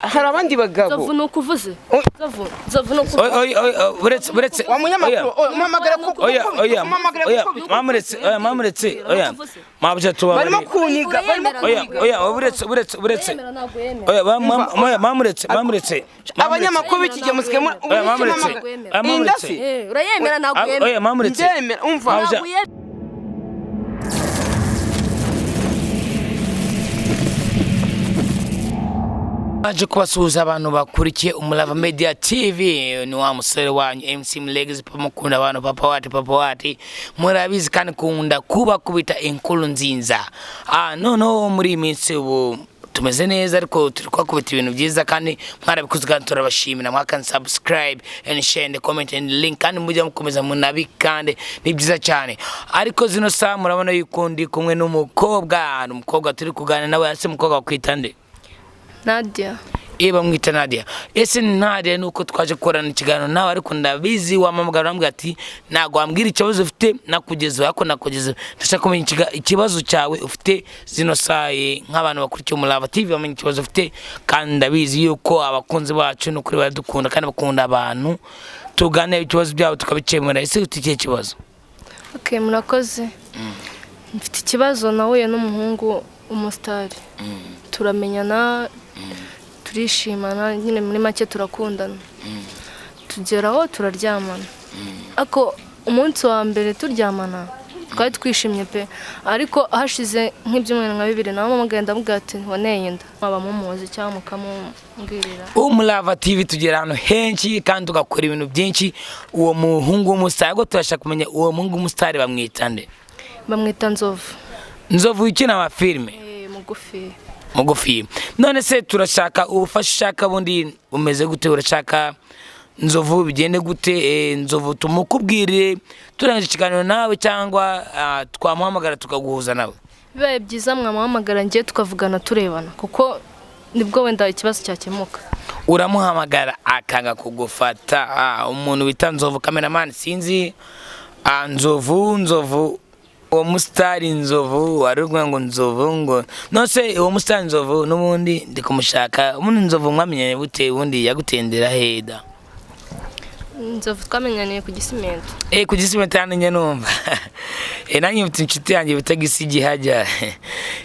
hari abandi bagabo Nzovu nukuvuze Nzovu nukuvuze buretse wa munyamakuru umamagara kuko oya mamuretse mabuje tubabari barimo kuniga oya buretse oya mamuretse abanyamakuru bikije musike mamuretse urayemera nagwemera oya mamuretse umva aje kubasuhuza abantu bakurikiye Umurava Media TV ni wa musore wanyu MC Mlegezi pamukunda abantu papa wati murabizi kandi kunda kuba kubita inkuru nzinza no muri iminsi ubu tumeze neza ariko turi kubita ibintu byiza kandi mwarabikuze kandi turabashimira mwaka subscribe and share and comment and link kandi mujya mukomeza munabikande ni byiza cyane ariko zino saa murabona yuko ndi kumwe n'umukobwa turi kuganira nawe ase mukobwa kwitande Nadia mwita Nadia ese Nadia nuko twaje korana ikiganiro nawe ariko ndabizi wamamagara ambwira ati nago ambwira ikibazo ufite nakugezeho yako nakugezeho ndashaka kumenya ikibazo cyawe ufite zino saye nk'abantu bakurikiye Umurava TV bamenye ikibazo ufite kandi ndabizi yuko abakunzi bacu no kuri baradukunda kandi bakunda abantu tuganira ikibazo byabo tukabicemura ese ufite iki kibazo Okay murakoze mfite ikibazo nawe n'umuhungu umusitari turamenyana turishimana nyine muri make turakundana tugeraho turaryamana ako umunsi wa mbere turyamana twari twishimye pe ariko hashize nk'ibyumweru nka 2 nawe mugenda mugati waneye inda aba mumuzi cyangwa mukamubwirira Umurava TV tugera hano henshi kandi tugakora ibintu byinshi uwo muhungu w'umusitari go turashaka kumenya uwo muhungu w'umusitari bamwita nde bamwita Nzovu ikina ama filme mugufi none se turashaka ubufashaka bundi umeze gute urashaka Nzovu bigende gute Nzovu tumukubwire turangije ikiganiro nawe cyangwa twamuhamagara tukaguhuza nawe bibaye byiza mwamuhamagara ngiye tukavugana turebana kuko nibwo wenda ikibazo cyakemuka uramuhamagara akanga kugufata umuntu bita Nzovu cameraman sinzi Nzovu uwo musitari Nzovu warugwa ngo Nzovu ngo nose uwo musitari Nzovu nubundi ndikumushaka umuntu Nzovu mwamenyane bute ubundi yagutendera heda Nzovu twamenyaniye ku Gisimento ku Gisimento yanjye numva nanjye mfite inshuti yanjye bitagisi gihajya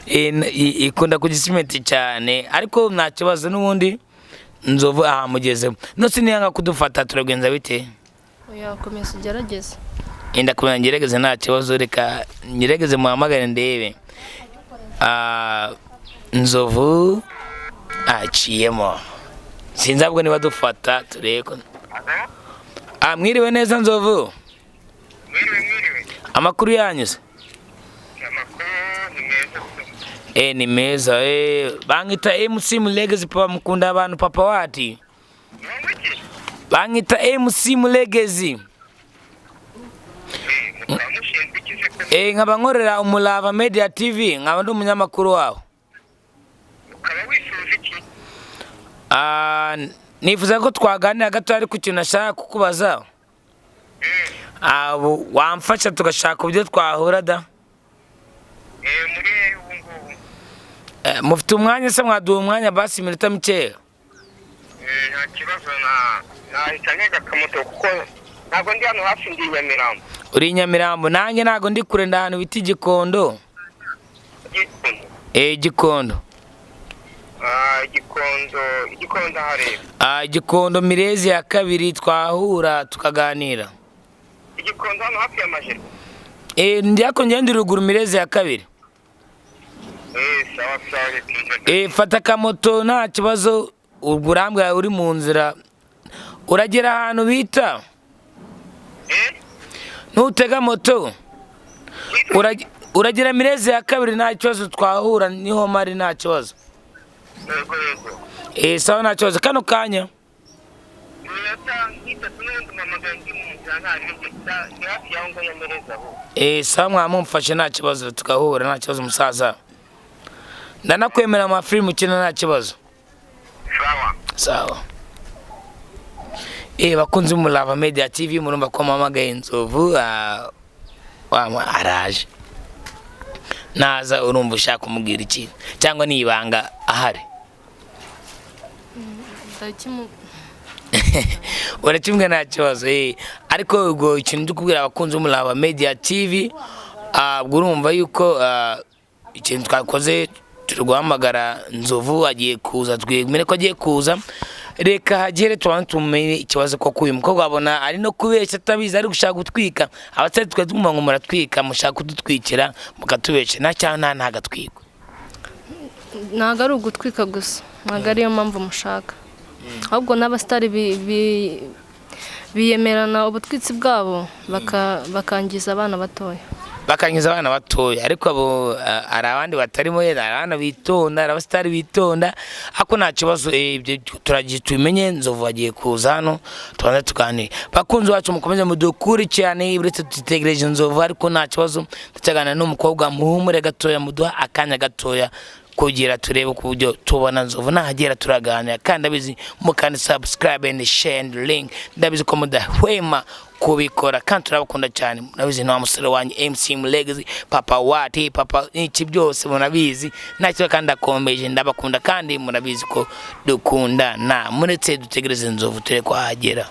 ikunda ku Gisimento cyane ariko nta kibazo nubundi Nzovu ahamugezemo nose niyanga kudufata turagenza bite oya komeza ugerageze Inda kumenya ngerageze nta kibazo reka ngerageze muhamagare ndebe Nzovu aciyemo sinzabwo niba dufata tureko mwiriwe neza Nzovu mwiriwe amakuru yanyuze ni meza bangita MC Mlegezi mukunda abantu papa wati bangita MC Mlegezi nkaba nkorera Umurava Media TV nkaba ndi umunyamakuru wawe ukaba wifuza iki nifuza ko twaganira gato ariko ikintu nashaka kukubaza wamfasha tugashaka uburyo twahura da muri ubu ngubu mufite umwanya se mwaduha umwanya basi iminota mikeya nta kibazo nahita ntega akamoto kuko ntabwo ndi hano hafi ndi Nyamirambo uri Nyamirambo nanjye ntabwo ndi kure ndahantu bita Gikondo Gikondo hareba Gikondo Mirezi ya kabiri twahura tukaganira Gikondo hano hafi y'amajeri ndiyako ngende ruguru Mirezi ya kabiri sawa fata akamoto nta kibazo urambwe uri mu nzira uragera ahantu bita nutega moto uragira Mirezi ya kabiri nta kibazo twahura niho mari nta kibazo sawa nta kibazo kano kanya sawa mwamumfashe nta kibazo tukahura nta kibazo musaza ndanakwemera amafilime ukina nta kibazo sawa bakunze Umurava Media TV murumva ko mamagaye Nzovu araje naza urumva ushaka kumubwira iki cyangwa nibanga ahari urakimwe nta kibazo ariko ubwo ikintu cyo kubwira abakunzi b'Umurava Media TV ubwo urumva yuko ikintu twakoze turguhamagara Nzovu agiye kuza twemere ko agiye kuza reka hagere tumenye ikibazo ko kuyu mukobwa abona ari no kubeshya atabizi ari gushaka gutwika abatari twe twumva ngo muratwika mushaka kudutwikira mukatubesha nta cyane nta gatwiko ntago ari ugutwika gusa ntago ariyo mpamvu mushaka ahubwo n'abastari biyemerana ubutwitsi bwabo bakangiza abana batoya ariko abo ari abandi batarimo abana bitonda abastari bitonda ako nta kibazo ibyo turagiye tumenye Nzovu agiye kuza hano tubanza tuganire bakunzi bacu mukomeze mudukuri cyane uretse tutegereje Nzovu ariko nta kibazo tutagana n'umukobwa muhumure gatoya muduha akanya gatoya kugira turebe ku buryo tubona Nzovu nahagera turaganira kandi abizi mukandi subscribe and share and link ndabizi ko mudahwema kubikora kandi turabakunda cyane munabizi no musore wanyu MC Legacy papa wati papa iki byose munabizi nacyo kandi akomeje ndabakunda kandi munabizi ko dukunda na muretse dutegereze Nzovu ture ko hagera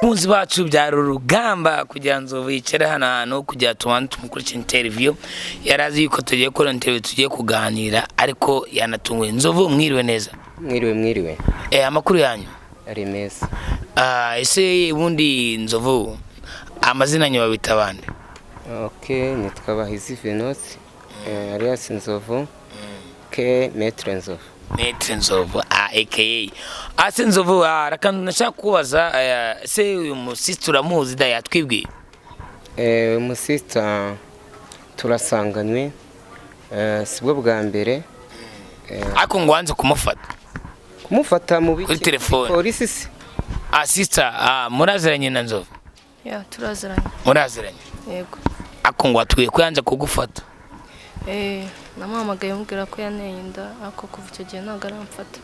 Muzi bacu byaro urugamba kugira Nzovu yicare hano kugira tumukurikira interview yarazi yuko tugiye gukora interview tugiye kuganira ariko yanatunguye Nzovu mwiriwe neza mwiriwe amakuru yanyu ari meza ese ubundi Nzovu amazina nyo babita bande nitwa Bahizi Venose alias Nzovu ke Maître Nzovu aka ase Nzovu arakantu nashaka kubaza se uyu musisi uramuzi da yatwibwiye umusisi turasanganywe sibwo bwa mbere ako ngo wanze kumufata mu biki kuri telefone polisi se sister muraziranye na Nzovu muraziranye yego ako ngo atwiye ko yanze kugufata namuhamagaye mubwira ko yaneye inda ako kuva icyo gihe ntabwo aramfata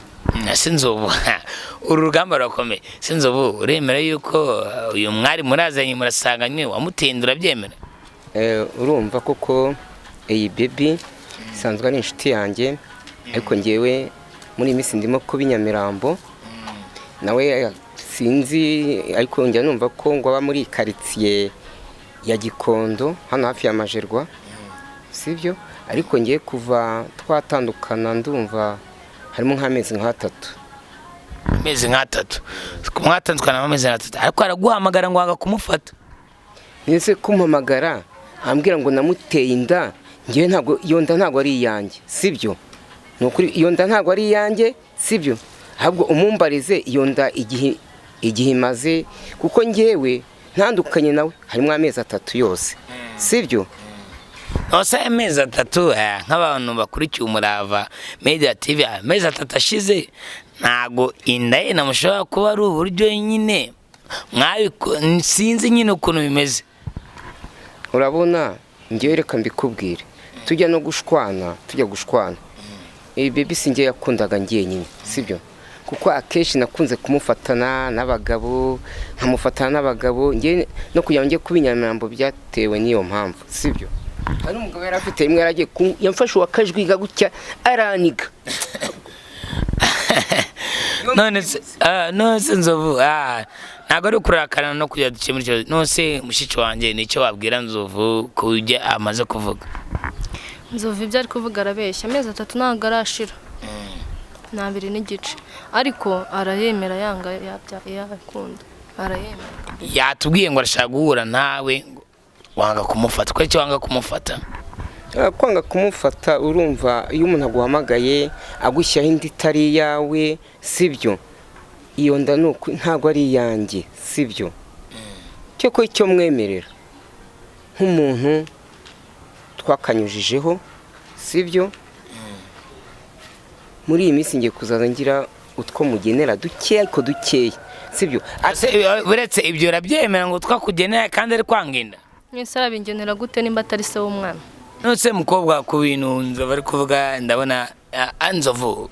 ese Nzovu uru rugamba rurakomeye se Nzovu uremera yuko uyu mwari murazanye murasanganywe wamutendura byemera urumva koko iyi baby isanzwe ari inshuti yanjye ariko ngewe muri iminsi ndimo kuba Nyamirambo nawe sinzi ariko njya numva ko ngo aba muri quartier ya Gikondo hano hafi ya Majerwa sibyo ariko ngiye kuva twatandukana ndumva harimo nk'amezi nk'atatu kumwatandukana amezi nk'atatu ariko araguhamagara ngo wanga kumufata nise kumpamagara ambwira ngo namuteye inda ngiye ntabwo iyo nda ntabwo ari iyanjye sibyo nukuri iyo nda ntabwo ari iyanjye sibyo ahubwo umumbarize iyo nda igihe imaze kuko ngewe ntandukanye nawe harimo amezi atatu yose sibyo Ose amezi atatu nk'abantu bakurikiye Umurava Media TV amezi atatu ashize ntago inda ye namushobora kuba ari uburyo nyine sinzi nyine ukuntu bimeze urabona ngewe reka mbikubwire tujya gushwana baby singe yakundaga ngiye nyine sibyo kuko akeshi nakunze kumufatana n'abagabo nkamufatana n'abagabo ngiye no kugira ngo ngiye kuba Nyamirambo byatewe n'iyo mpamvu sibyo hari umugabo yari afite imwe yaragiye yamfashe wakajwiga gutya araniga none se Nzovu ntago ari kurakana no kujya dukemura ikibazo nose mushiki wanjye nicyo wabwira Nzovu ko ujye amaze kuvuga Nzovu ibyo ari kuvuga arabeshya amezi atatu ntago arashira na 2 n'igice ariko arayemera yanga yakunda arayemera yatubwiye ngo arashaka guhura nawe wanga kumufata ko cyo wanga kumufata kwanga kumufata urumva iyo umuntu aguhamagaye agushyiraho indi itari yawe sibyo iyo nda nuko ntago ari yanjye sibyo cyo ko icyo mwemerera nk'umuntu twakanyujijeho sibyo muri iyi minsi ngiye kuzaza ngira utwo mugenera dukeya ariko dukeya sibyo uretse ibyo urabyemera ngo twakugenera kandi ari kwanginda mwese arabingenera gute nimba atari se w'umwana nose mukobwa ku bintu Nzovu ari kuvuga ndabona Nzovu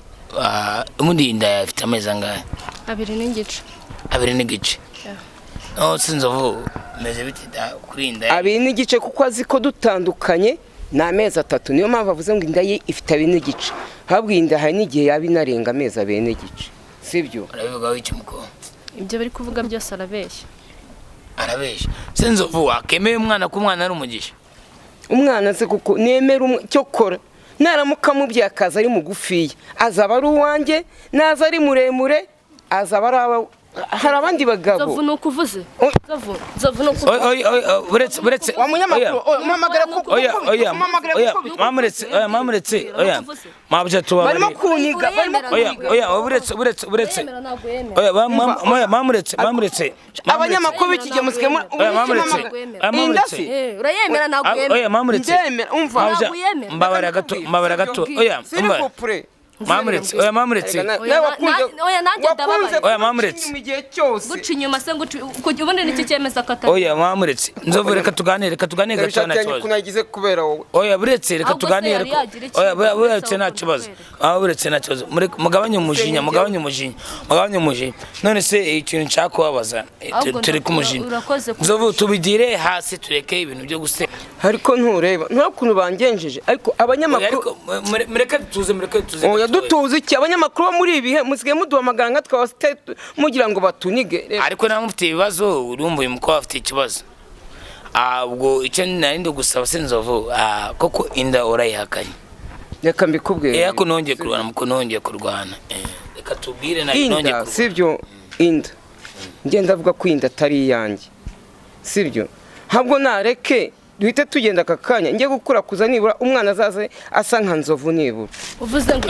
umundi inda yafite amezi angahe 2 n'igice nose Nzovu meze biti kuri inda 2 n'igice kuko azi ko dutandukanye ni amezi 3 niyo mpamvu avuze ngo inda ye ifite abiri n'igice habwo inda hari n'igihe yaba inarenga amezi abiri n'igice sibyo arabivugaho iki mukobwa ibyo bari kuvuga byose arabeshya se NZOVU akemeye umwana ku mwana ari umugisha umwana se kuko nemera cyo kora naramuka mubye akaza ari mugufiya azaba ari uwanjye naza ari muremure azaba ari hari abandi bagabo NZOVU nukuvuze NZOVU nukuvuze buretse wa munyamakuru mpamagara kuko mamuretse mabuje tuba barimo kuniga buretse mamuretse abanyamakuru b'ikige musike urayemera ntabwo yemera mamuretse umva mbabara gato mamuretse mamuretse nanjye ndababaye mamuretse guca inyuma se ubundi nicyo cyemeza akatari mamuretse NZOVU reka tuganire gato na kibazo kunagize kubera wowe buretse reka tuganire buretse nta kibazo buretse nta kibazo mugabanye umujinya none se ikintu nshaka kubabaza turi ku mujinya NZOVU tubigire hasi tureke ibintu byo guseka ariko ntureba nta kuntu bangenjeje ariko abanyamakuru mureke tuze dutuze iki abanyamakuru muri ibihe musige muduhamagara nka twabasite mugira ngo batunige ariko namwe mufite ibibazo urumva uyu mukobwa afite ikibazo ubwo icyo narindi gusaba se NZOVU koko inda urayihakanye reka mbikubwire ko nongeye kurwana reka tubwire na nongeye kurwana sibyo inda ngenda avuga ko inda atari iyanjye sibyo ntabwo nareke duhite tugenda akakanya ngiye gukura kuza nibura umwana azaze asa nka NZOVU nibura uvuze ngo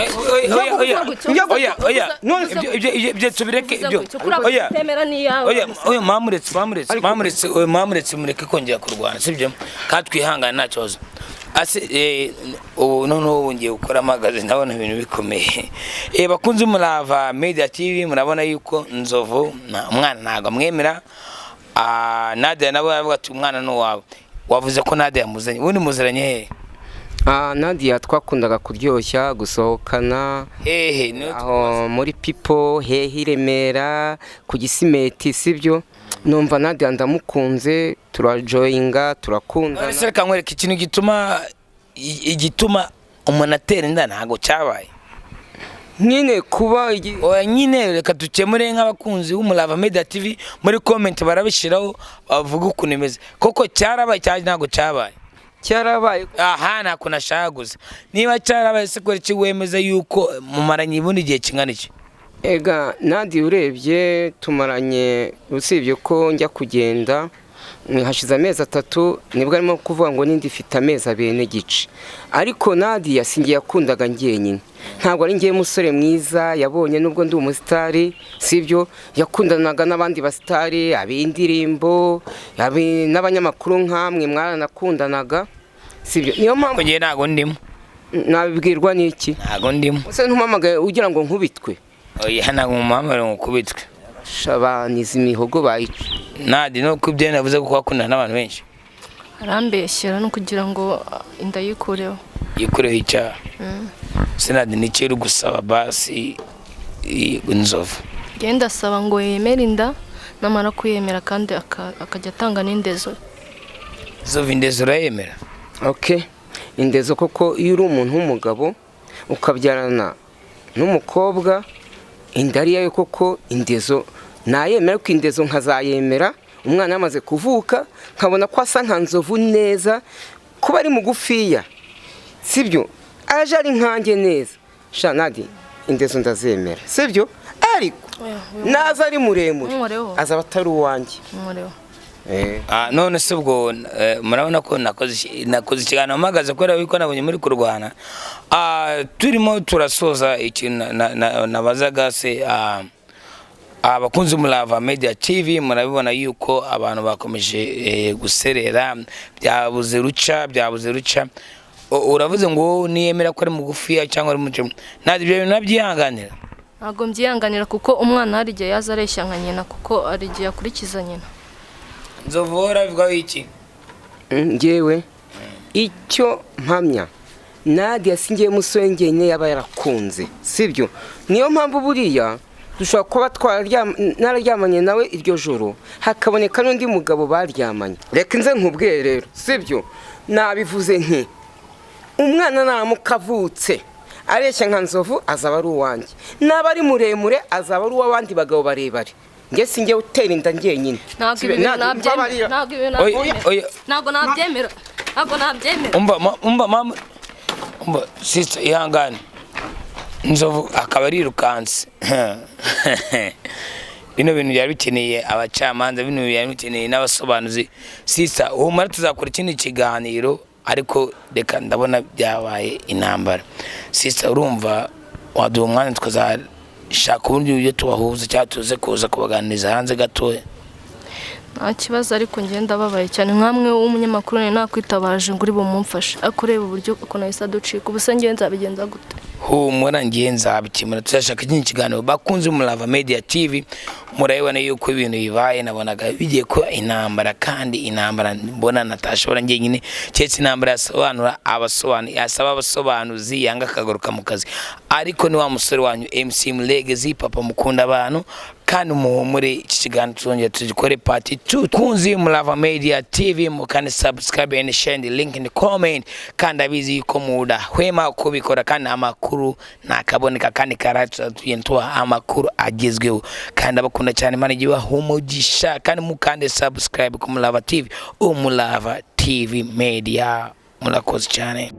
ibyo tubireke ibyo mamuretse mureke kongera kurwana sibyo kandi twihangane nta kibazo ubu noneho ngiye gukora amagazi ndabona ibintu bikomeye bakunze Umurava Media TV murabona yuko NZOVU umwana ntabwo amwemera Nadia nawe aravuga ati umwana ni uwawe wavuze ko Nadia yamuzanye ubundi muziranye hehe Nadia twakundaga kuryoshya gusohokana aho muri Pipo hehe Remera ku Gisimeti sibyo numva Nadia ndamukunze turajoyinga turakundana ese reka nkwereke ikintu igituma umuntu atera inda ntago cyabaye nyine kuba nyine reka dukemure nk'abakunzi b'Umurava Media TV muri comment barabishiraho bavuga ukuntu imeze koko cyarabaye cyane ntago cyabaye ntako nashagaguza niba cyarabaye se kore kiwemeza yuko mumaranye ibundi gihe kingana iki ega Nadia urebye tumaranye usibye ko njya kugenda hashize amezi 3 nibwo arimo kuvuga ngo nindi ifite amezi 2 n'igice ariko Nadia singiye yakundaga ngenyine ntabwo ari ngiye musore mwiza yabonye nubwo ndi umusitari sibyo yakundanaga n'abandi basitari abindirimbo n'abanyamakuru nkamwe mwaranakundanaga sibyo niyo mpamvu ngiye ntago ndimo nabibwirwa n'iki ntago ndimo ese ntumamagaye ugira ngo nkubitwe ntago mumamagaye ngo kubitwe shabaniza imihogo bayica Nadia no kubye navuze ko akundana n'abantu benshi arambeshyera no kugira ngo inda yikureho icyaha Nadia ni cyo gusaba basi NZOVU genda saba ngo yemere inda namara kuyemera kandi akajya atanga n'indezo NZOVU indezo urayemera indezo koko iyo uri umuntu w'umugabo ukabyarana n'umukobwa inda ari yayo koko indezo nayemera ko indezo nkazayemera umwana yamaze kuvuka nkabona ko asa nka NZOVU neza kuba ari mugufiya sibyo aje ari nkanjye neza Nadia indezo ndazemera sibyo ariko naza ari muremure azaba atari uwanjye none se ubwo murabona ko nakoze ikiganiro mpagaze kubera yuko nabonye muri kurwana turimo turasoza ikintu nabazaga se abakunzi Umurava Media TV murabibona yuko abantu bakomeje guserera byabuze ruca uravuze ngo niyemera ko ari mugufiya cyangwa ari mucyo Nadia ibyo bintu nabyihanganira ntabwo mbyihanganira kuko umwana hari igihe yaza areshya nka nyina kuko ari igihe akurikiza nyina NZOVU uravuga iki ngewe icyo mpamya Nadia singiye musore njyenyine yaba yarakunze sibyo niyo mpamvu buriya dushobora kuba nararyamanye nawe iryo joro hakaboneka n'undi mugabo baryamanye reka nze nkubwire rero sibyo nabivuze nti umwana naramukavutse areshya nka nzovu azaba ari uwanjye, naba ari muremure azaba ari uw'abandi bagabo barebare. Nge singe utera inda ngenyine. Ntabwo nabyemera. Umba sister ihangane. Nzovu akaba ari rukanse. Bino bintu byari bikeneye abacamanza, bino byari bikeneye n'abasobanuzi. Sister umara tuzakora ikindi kiganiro, ariko reka ndabona byabaye intambara. Sister urumva waduha umwanya tukazashaka uburyo tubahuza cyangwa tuze kuza kubaganiriza hanze gatoya? Nta kibazo, ariko ngenda babaye cyane nkamwe w'umunyamakuru ne nakwitabaje ngo uri bumumfashe akoreba uburyo ko nahise ducika. Ubusa ngiye nzabigenza gute? Humura ngiye nzabikemura, tuzashaka ikindi kiganiro. Bakunze Umurava Media TV, murabibona yuko ibintu bibaye, nabonaga bigiye ko intambara, kandi intambara mbona natashobora ngenyine, cyetse intambara yasobanura yasaba abasobanuzi, yanga akagaruka mu kazi. Ariko ni wa musore wanyu MC Legacy, papa mukunda abantu, kandi muhumure. Iki kiganiro tuzongera tugikore part 2. Kunzi Umurava Media TV, mukane subscribe and share the link in the comment, kandi abizi yuko muda hwema kubikora, kandi amakuru nakaboneka, kandi karatu tuyentuwa amakuru agezweho, kandi abakunda cyane Imana igiye bahumugisha, kandi mukande subscribe ku Umurava TV, Umurava TV Media. Murakoze cyane.